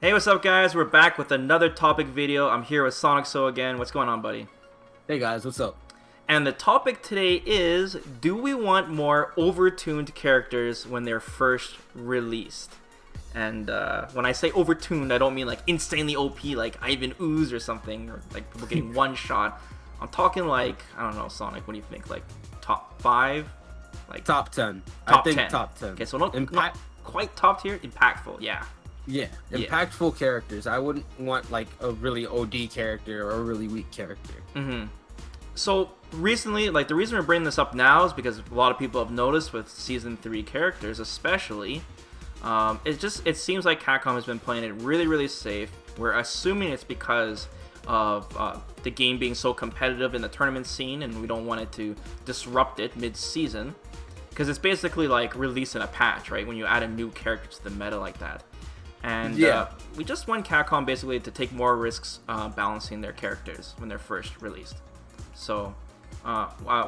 Hey, what's up, guys? We're back with another topic video. I'm here with Sonic So again. What's going on, buddy? Hey guys, what's up? And the topic today is, do we want more overtuned characters when they're first released? And when I say overtuned, I don't mean like insanely OP like Ivan Ooze or something, or like people getting one shot. I'm talking like, I don't know, Sonic, what do you think? Like top 5? Like Top 10. Top I think 10. top 10. Okay, so not quite top tier, impactful, yeah. Yeah, impactful characters. I wouldn't want like a really OD character or a really weak character. So recently, like the reason we're bringing this up now is because a lot of people have noticed with Season 3 characters especially, it seems like Capcom has been playing it really safe. We're assuming it's because of the game being so competitive in the tournament scene and we don't want it to disrupt it mid-season. Because it's basically like releasing a patch, right? When you add a new character to the meta like that. And we just want Capcom basically to take more risks balancing their characters when they're first released. So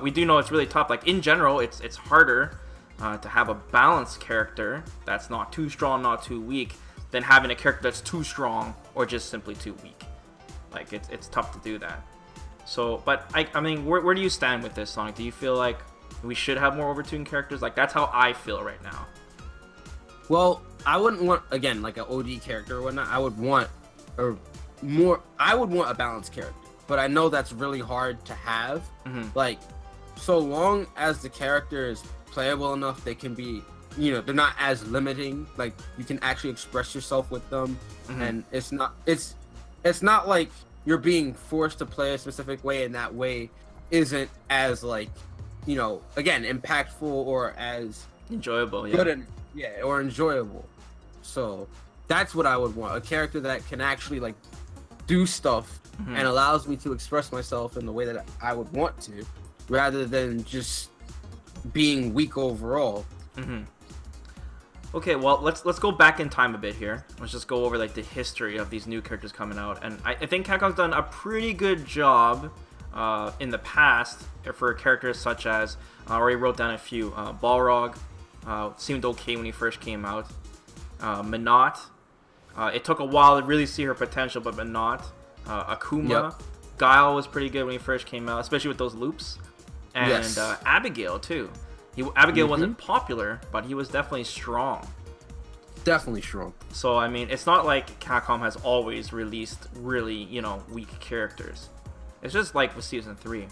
we do know it's really tough. Like in general, it's harder to have a balanced character that's not too strong, not too weak, than having a character that's too strong or just simply too weak. Like it's tough to do that. So, but I mean, where do you stand with this, Sonic? Do you feel like we should have more overtuned characters? Like that's how I feel right now. Well, I wouldn't want again like an OD character or whatnot. I would want a balanced character, but I know that's really hard to have. Like, so long as the character is playable enough, they can be, they're not as limiting. Like you can actually express yourself with them, and it's not like you're being forced to play a specific way, and that way isn't as like, again, impactful or as enjoyable, good or enjoyable. So that's what I would want, a character that can actually like do stuff and allows me to express myself in the way that I would want to, rather than just being weak overall. Okay, well, let's go back in time a bit here. Let's just go over like the history of these new characters coming out, and I think Capcom's done a pretty good job in the past for characters such as, I already wrote down a few, Balrog seemed okay when he first came out. Minot, it took a while to really see her potential, but Minot, Akuma, Guile was pretty good when he first came out, especially with those loops, and Abigail too. Abigail wasn't popular, but he was definitely strong. Definitely strong. So I mean, it's not like Capcom has always released really, weak characters. It's just like with Season 3.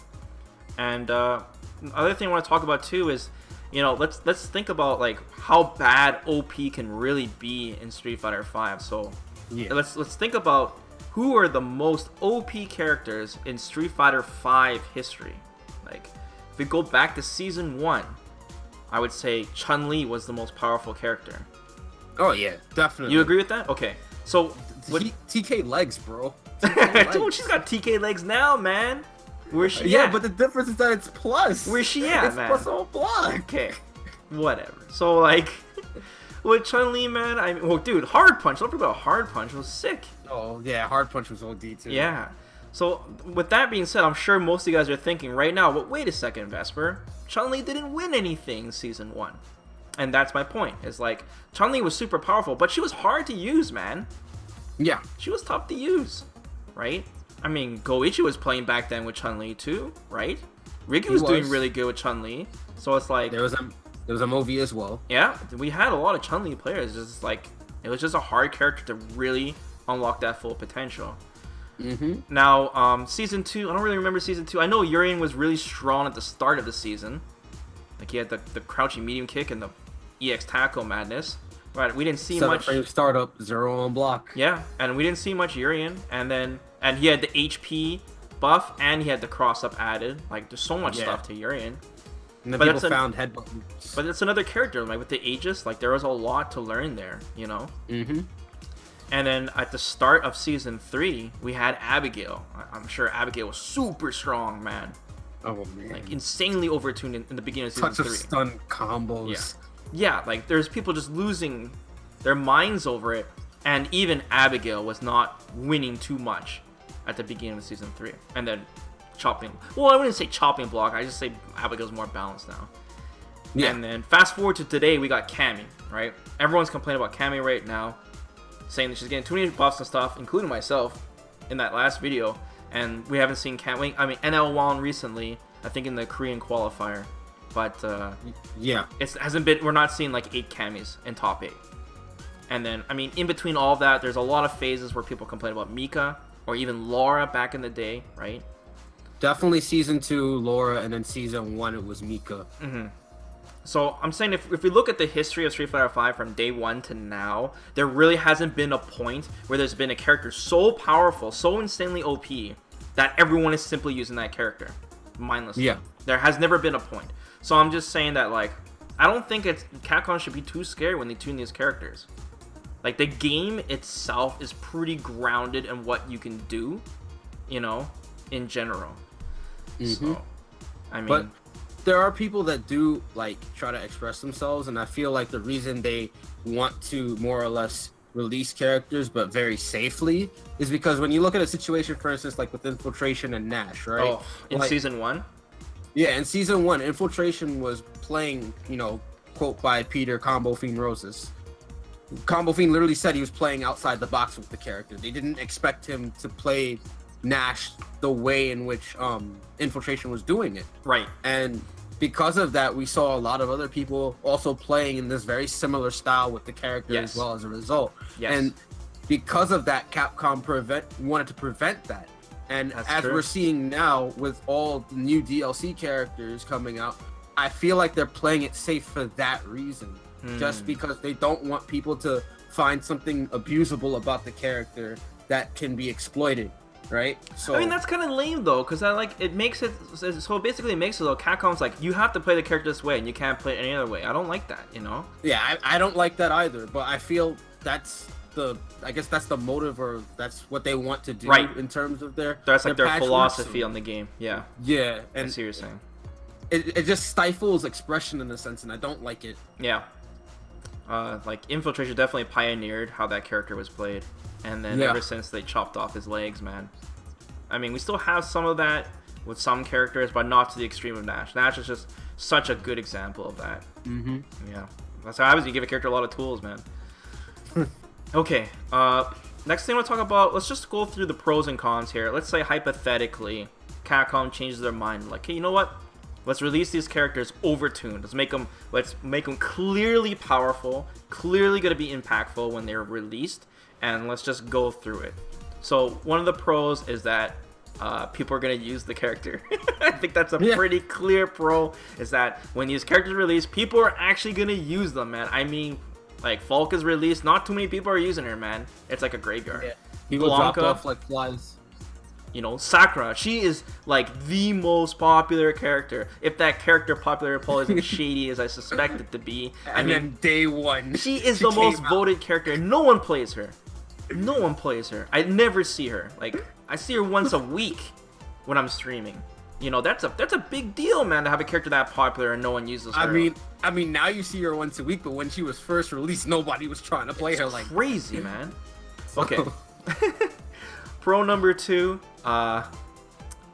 And other thing I want to talk about too is, let's think about like how bad OP can really be in Street Fighter V. So let's think about who are the most OP characters in Street Fighter V history. Like if we go back to Season 1, I would say Chun-Li was the most powerful character. Oh yeah, definitely. You agree with that? Okay. So TK legs, bro. TK legs. Dude, she's got TK legs now, man. Where's she at? Yeah, but the difference is that it's plus. Where's she at, it's man? Plus all block. Okay. Whatever. So like with Chun-Li, man, dude, Hard Punch. Don't forget about Hard Punch. It was sick. Oh yeah, Hard Punch was OD too. Yeah. So with that being said, I'm sure most of you guys are thinking right now, but wait a second, Vesper. Chun-Li didn't win anything in Season 1. And that's my point. It's like Chun-Li was super powerful, but she was hard to use, man. Yeah. She was tough to use, right? I mean, Goichi was playing back then with Chun-Li too, right? Riki was doing really good with Chun-Li. So it's like there was a Movi as well. Yeah, we had a lot of Chun-Li players. Just like it was just a hard character to really unlock that full potential. Now, Season 2, I don't really remember Season 2. I know Urien was really strong at the start of the season. Like he had the crouching medium kick and the EX tackle madness. Right, we didn't see much. 7-frame startup, 0 on block. Yeah, and we didn't see much Urien. And he had the HP buff and he had the cross up added. Like there's so much stuff to Urien. And then people found head buttons. But it's another character, like with the Aegis, like there was a lot to learn there, And then at the start of Season 3, we had Abigail. I'm sure Abigail was super strong, man. Oh man. Like insanely overtuned in the beginning of Season 3. Touch of stun combos. Yeah, like there's people just losing their minds over it, and even Abigail was not winning too much at the beginning of Season 3. And then chopping. Well, I wouldn't say chopping block. I just say Abigail's more balanced now. Yeah. And then fast forward to today, we got Cammy, right? Everyone's complaining about Cammy right now. saying that she's getting too many buffs and stuff, including myself, in that last video. And we haven't seen NL Won recently, I think in the Korean qualifier. But yeah, it hasn't been. We're not seeing like 8 camis in top 8. And then I mean, in between all of that, there's a lot of phases where people complain about Mika or even Laura back in the day, right? Definitely season 2 Laura, and then season 1 it was Mika. So I'm saying if we look at the history of Street Fighter V from day 1 to now, there really hasn't been a point where there's been a character so powerful, so insanely OP, that everyone is simply using that character mindlessly. Yeah. There has never been a point. So I'm just saying that, like, I don't think Capcom should be too scared when they tune these characters. Like, the game itself is pretty grounded in what you can do, you know, in general. So, I mean... But there are people that do, like, try to express themselves, and I feel like the reason they want to more or less release characters, but very safely, is because when you look at a situation, for instance, like with Infiltration and Nash, right? Oh, in like, Season 1? Yeah, in Season 1, Infiltration was playing, you know, quote by Peter, Combo Fiend Roses. Combo Fiend literally said he was playing outside the box with the character. They didn't expect him to play Nash the way in which Infiltration was doing it. Right. And because of that, we saw a lot of other people also playing in this very similar style with the character as well as a result. And because of that, Capcom wanted to prevent that. And as we're seeing now with all the new DLC characters coming out, I feel like they're playing it safe for that reason. Just because they don't want people to find something abusable about the character that can be exploited, right? So I mean, that's kind of lame though, because it makes it so basically it makes it though Capcom's like, you have to play the character this way and you can't play it any other way. I don't like that, you know? Yeah, I don't like that either, but I feel I guess that's the motive, or that's what they want to do in terms of their philosophy on the game. Yeah, and I see what you're saying. It just stifles expression in a sense, and I don't like it. Yeah. Like Infiltration definitely pioneered how that character was played, and then ever since they chopped off his legs, man. I mean, we still have some of that with some characters, but not to the extreme of Nash. Nash is just such a good example of that. Yeah, that's how happens. You give a character a lot of tools, man. Okay. Next thing we'll talk about. Let's just go through the pros and cons here. Let's say hypothetically, Capcom changes their mind. Like, hey, you know what? Let's release these characters overtuned. Let's make them clearly powerful, clearly going to be impactful when they're released, and let's just go through it. So one of the pros is that people are going to use the character. I think that's a pretty clear pro, is that when these characters release, people are actually going to use them, man. I mean, like, Falke is released, not too many people are using her, man. It's like a graveyard. Yeah. People dropped off like flies. You know, Sakura, she is like the most popular character. If that character popular poll isn't shady as I suspect it to be. I mean, then day 1. She is the most voted character. No one plays her. No one plays her. I never see her. Like, I see her once a week when I'm streaming. You know, that's a big deal, man, to have a character that popular and no one uses her. I mean, now you see her once a week, but when she was first released, nobody was trying to play her like crazy, man. Okay. Pro number 2,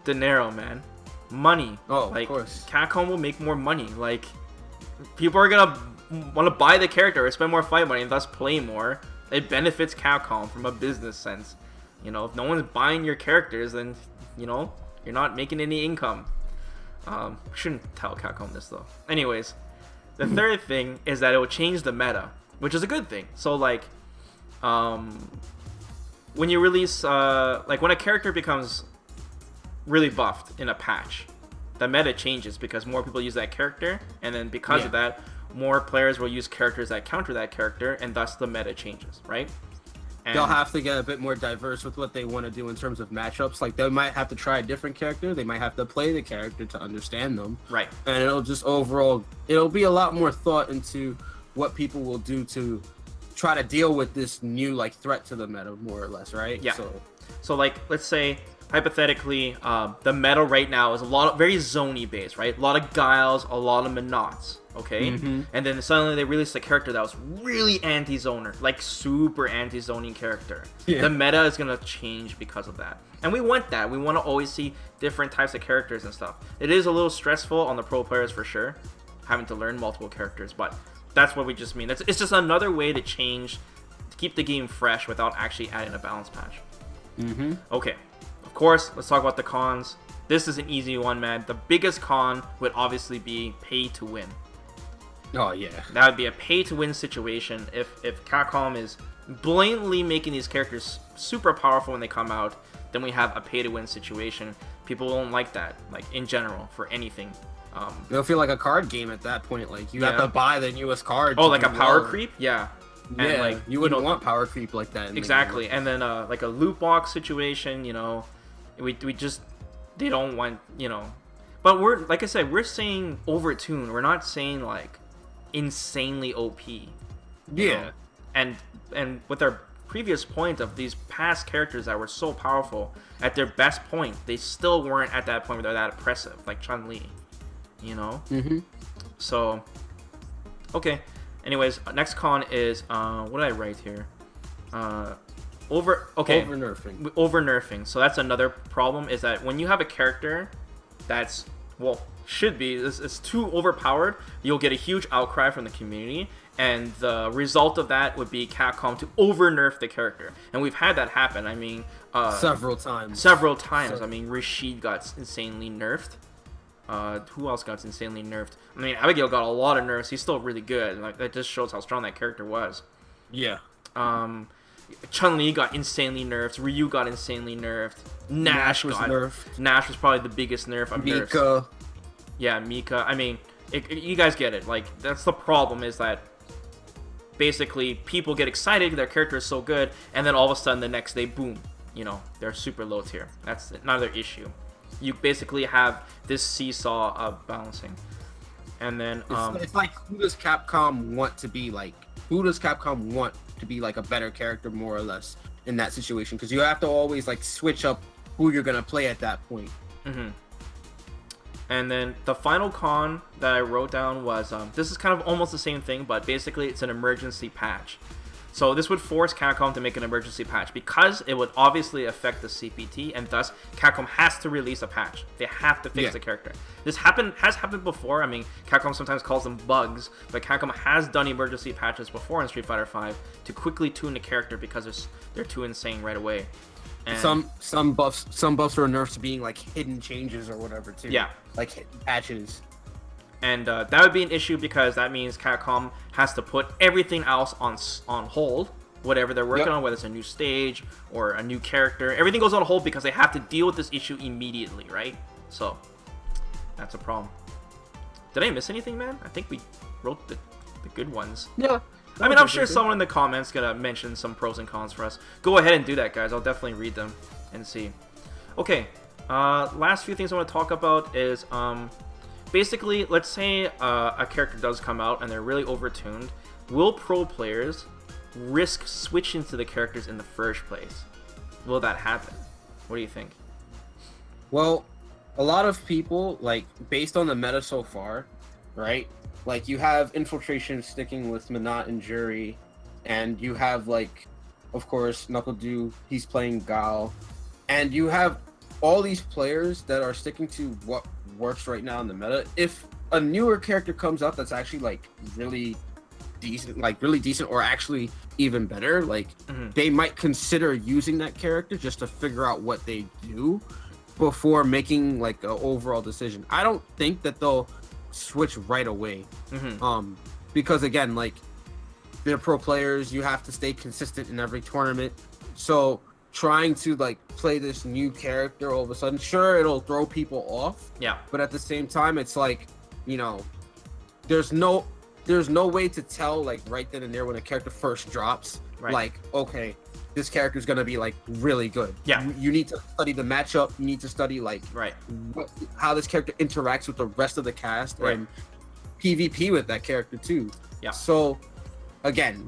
dinero, man. Money. Oh, like, of course. Capcom will make more money. Like, people are gonna want to buy the character or spend more fight money and thus play more. It benefits Capcom from a business sense. You know, if no one's buying your characters, then, you know, you're not making any income. Shouldn't tell Capcom this, though. Anyways, the third thing is that it will change the meta, which is a good thing. So, like, when you release, like, when a character becomes really buffed in a patch, the meta changes because more people use that character, and then because of that, more players will use characters that counter that character, and thus the meta changes, right? And they'll have to get a bit more diverse with what they want to do in terms of matchups. Like, they might have to try a different character. They might have to play the character to understand them. Right. And it'll just overall, it'll be a lot more thought into what people will do to try to deal with this new, like, threat to the meta, more or less, right? Yeah. So like, let's say, hypothetically, the meta right now is very zony based, right? A lot of Guiles, a lot of Minots, okay? And then suddenly they released a character that was really anti-zoner, like super anti-zoning character. The meta is gonna change because of that. And we want that. We want to always see different types of characters and stuff. It is a little stressful on the pro players for sure, having to learn multiple characters, but that's what we just mean. It's just another way to change keep the game fresh without actually adding a balance patch. Mm-hmm. Okay, of course, let's talk about the cons. This is an easy one, man. The biggest con would obviously be pay to win. Oh yeah. That would be a pay to win situation if Capcom is blatantly making these characters super powerful when they come out. Then we have a pay to win situation. People don't like that, like in general, for anything. It'll feel like a card game at that point. Like you have to buy the newest card. Oh, like a power creep? Yeah. And yeah, like you wouldn't want power creep like that. Exactly. And then like a loot box situation, we just they don't want, But we're like I said, we're saying overtuned. We're not saying like insanely OP. Yeah. And with our previous point of these past characters that were so powerful, at their best point, they still weren't at that point where they're that impressive, like Chun-Li. Mm-hmm. So, okay. Anyways, next con is what did I write here? Over nerfing. So that's another problem, is that when you have a character that's should be it's too overpowered, you'll get a huge outcry from the community, and the result of that would be Capcom to over nerf the character. And we've had that happen. I mean, several times. I mean, Rashid got insanely nerfed. Who else got insanely nerfed? I mean, Abigail got a lot of nerfs. He's still really good. Like, that just shows how strong that character was. Yeah. Chun-Li got insanely nerfed. Ryu got insanely nerfed. Nash was nerfed. Nash was probably the biggest nerf of nerfs. Mika. Yeah, Mika. I mean, you guys get it. Like, that's the problem, is that basically people get excited, their character is so good, and then all of a sudden the next day, boom, they're super low tier. That's another issue. You basically have this seesaw of balancing. And then it's like, who does Capcom want to be like? Who does Capcom want to be like a better character, more or less, in that situation? Because you have to always like switch up who you're gonna play at that point. Mm-hmm. And then the final con that I wrote down was this is kind of almost the same thing, but basically it's an emergency patch. So this would force Capcom to make an emergency patch, because it would obviously affect the CPT, and thus Capcom has to release a patch. They have to fix the character. This has happened before. I mean, Capcom sometimes calls them bugs, but Capcom has done emergency patches before in Street Fighter V to quickly tune the character because they're too insane right away. And some buffs or nerfs being like hidden changes or whatever too. Yeah, like hidden patches. And that would be an issue, because that means Capcom has to put everything else on hold, whatever they're working on, whether it's a new stage or a new character. Everything goes on hold because they have to deal with this issue immediately, right? So that's a problem. Did I miss anything, man? I think we wrote the good ones. Yeah. I mean, I'm sure someone in the comments gonna mention some pros and cons for us. Go ahead and do that, guys. I'll definitely read them and see. Okay. Last few things I want to talk about is basically, let's say a character does come out and they're really overtuned. Will pro players risk switching to the characters in the first place? Will that happen? What do you think? Well, a lot of people, like, based on the meta so far, right? Like, you have Infiltration sticking with Minot and Jury, and you have, like, of course, NuckleDu, he's playing Gal, and you have all these players that are sticking to what works right now in the meta. If a newer character comes up that's actually like really decent or actually even better, like they might consider using that character just to figure out what they do before making like an overall decision. I don't think that they'll switch right away, because again, like, they're pro players, you have to stay consistent in every tournament, so trying to like play this new character all of a sudden, sure, it'll throw people off, but at the same time, it's like, there's no way to tell like right then and there when a character first drops, like, okay, this character is gonna be like really good. You need to study the matchup, you need to study like how this character interacts with the rest of the cast, and PvP with that character too. So again,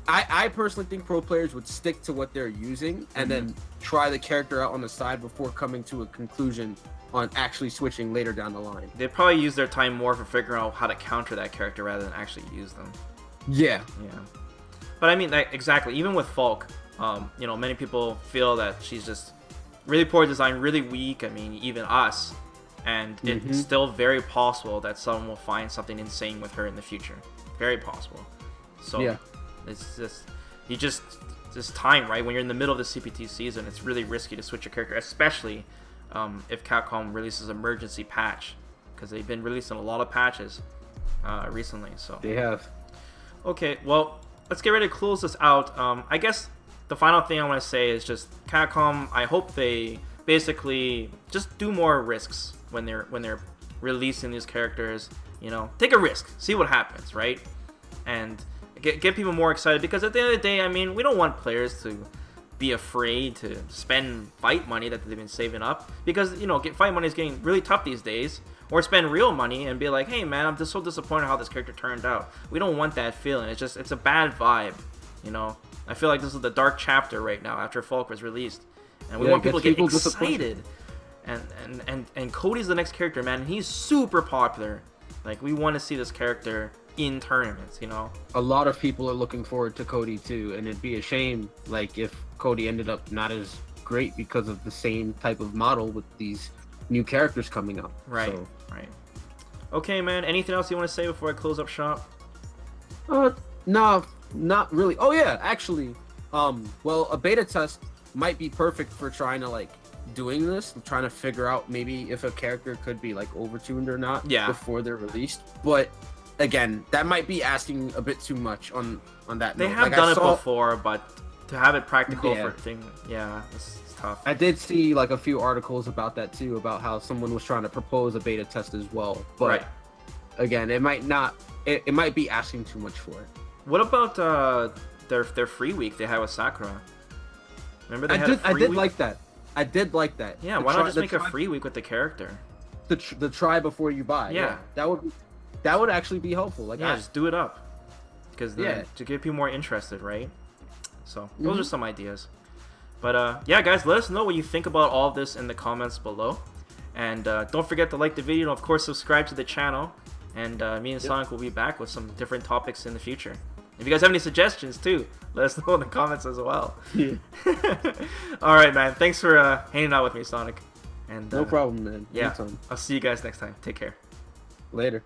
I personally think pro players would stick to what they're using and then try the character out on the side before coming to a conclusion on actually switching later down the line. They probably use their time more for figuring out how to counter that character rather than actually use them. Yeah. But I mean, exactly. Even with Falke, many people feel that she's just really poor design, really weak. I mean, even us. And it's still very possible that someone will find something insane with her in the future. Very possible. So it's just you just this time, right? When you're in the middle of the CPT season, it's really risky to switch your character, especially if Capcom releases emergency patch, because they've been releasing a lot of patches recently. So they have. Okay, well, let's get ready to close this out. I guess the final thing I want to say is just Capcom. I hope they basically just do more risks when they're releasing these characters. You know, take a risk, see what happens, right? And get people more excited, because at the end of the day, I mean, we don't want players to be afraid to spend fight money that they've been saving up, because, you know, fight money is getting really tough these days. Or spend real money and be like, hey man, I'm just so disappointed how this character turned out. We don't want that feeling. It's a bad vibe, you know. I feel like this is the dark chapter right now after Falke was released, and we want people to get excited. And Cody's the next character, man. And he's super popular. Like, we want to see this character in tournaments, you know. A lot of people are looking forward to Cody too, and it'd be a shame like if Cody ended up not as great because of the same type of model with these new characters coming up. Right. So. Right. Okay, man. Anything else you want to say before I close up shop? No, not really. Oh yeah, actually, well, a beta test might be perfect for trying to like doing this, trying to figure out maybe if a character could be like overtuned or not before they're released. But again, that might be asking a bit too much on that. They have done it before, but to have it practical for thing, it's tough. I did see like a few articles about that too, about how someone was trying to propose a beta test as well. But again, it might not. It might be asking too much for it. What about their free week they had with Sakura? Remember they had a free week? I did like that. I did like that. Yeah, why not just make a free week with the character? The try before you buy. Yeah, that would actually be helpful. Like, just do it up, because to get people more interested, right? So those are some ideas. But yeah, guys, let us know what you think about all of this in the comments below, and don't forget to like the video and of course subscribe to the channel. And me and Sonic will be back with some different topics in the future. If you guys have any suggestions too, let us know in the comments as well. Yeah. All right, man. Thanks for hanging out with me, Sonic. And no problem, man. Yeah, I'll see you guys next time. Take care. Later.